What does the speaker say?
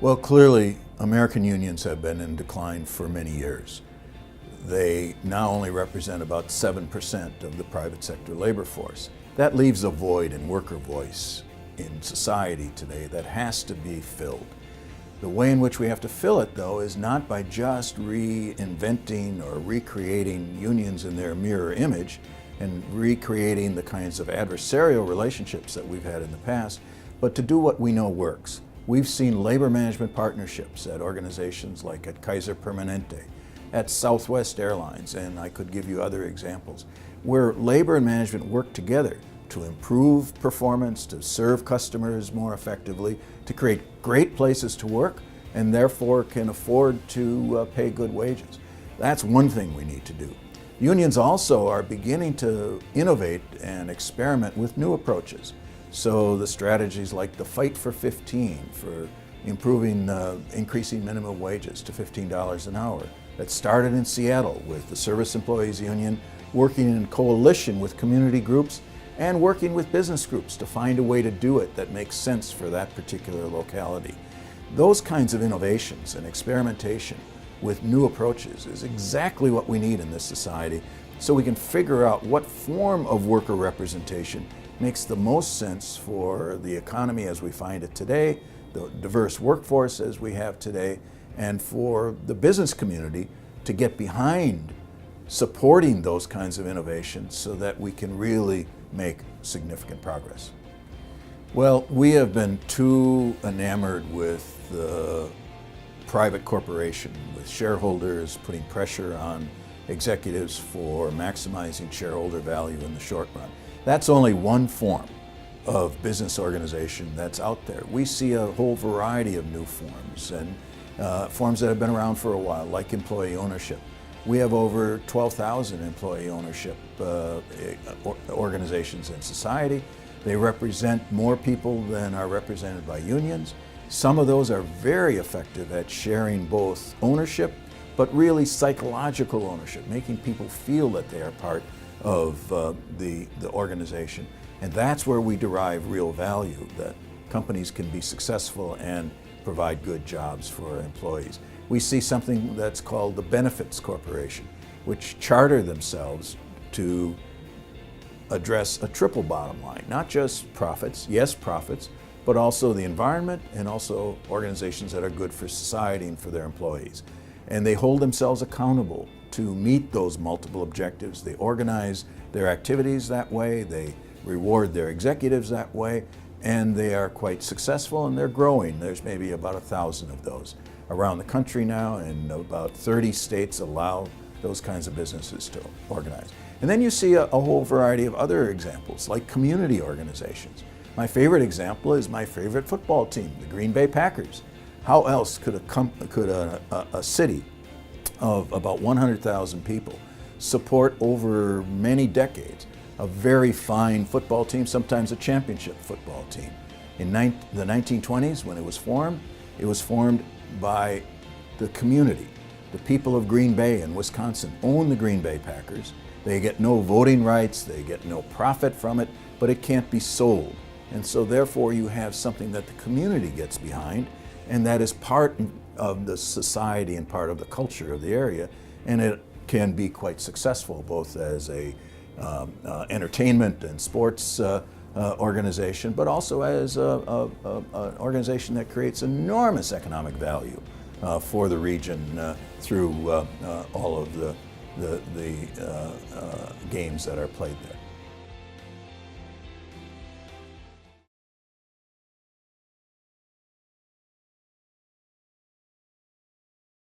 Well, clearly, American unions have been in decline for many years. They now only represent about 7% of the private sector labor force. That leaves a void in worker voice in society today that has to be filled. The way in which we have to fill it, though, is not by just reinventing or recreating unions in their mirror image and recreating the kinds of adversarial relationships that we've had in the past, but to do what we know works. We've seen labor management partnerships at organizations like at Kaiser Permanente, at Southwest Airlines, and I could give you other examples, where labor and management work together to improve performance, to serve customers more effectively, to create great places to work, and therefore can afford to pay good wages. That's one thing we need to do. Unions also are beginning to innovate and experiment with new approaches. So the strategies like the Fight for 15, for increasing minimum wages to $15 an hour, that started in Seattle with the Service Employees Union working in coalition with community groups and working with business groups to find a way to do it that makes sense for that particular locality. Those kinds of innovations and experimentation with new approaches is exactly what we need in this society, so we can figure out what form of worker representation makes the most sense for the economy as we find it today, the diverse workforce as we have today, and for the business community to get behind supporting those kinds of innovations so that we can really make significant progress. Well, we have been too enamored with the private corporation, with shareholders putting pressure on executives for maximizing shareholder value in the short run. That's only one form of business organization that's out there. We see a whole variety of new forms and forms that have been around for a while, like employee ownership. We have over 12,000 employee ownership organizations in society. They represent more people than are represented by unions. Some of those are very effective at sharing both ownership, but really psychological ownership, making people feel that they are part of the organization. And that's where we derive real value, that companies can be successful and provide good jobs for employees. We see something that's called the Benefits Corporation, which charter themselves to address a triple bottom line, not just profits, yes profits, but also the environment and also organizations that are good for society and for their employees. And they hold themselves accountable to meet those multiple objectives. They organize their activities that way, they reward their executives that way, and they are quite successful and they're growing. There's maybe about 1,000 of those around the country now, and about 30 states allow those kinds of businesses to organize. And then you see a whole variety of other examples, like community organizations. My favorite example is my favorite football team, the Green Bay Packers. How else could a city of about 100,000 people support over many decades a very fine football team, sometimes a championship football team? In the 1920s, when it was formed by the community. The people of Green Bay in Wisconsin own the Green Bay Packers. They get no voting rights, they get no profit from it, but it can't be sold. And so therefore you have something that the community gets behind, and that is part of the society and part of the culture of the area, and it can be quite successful both as a entertainment and sports organization, but also as an organization that creates enormous economic value for the region through all of the games that are played there.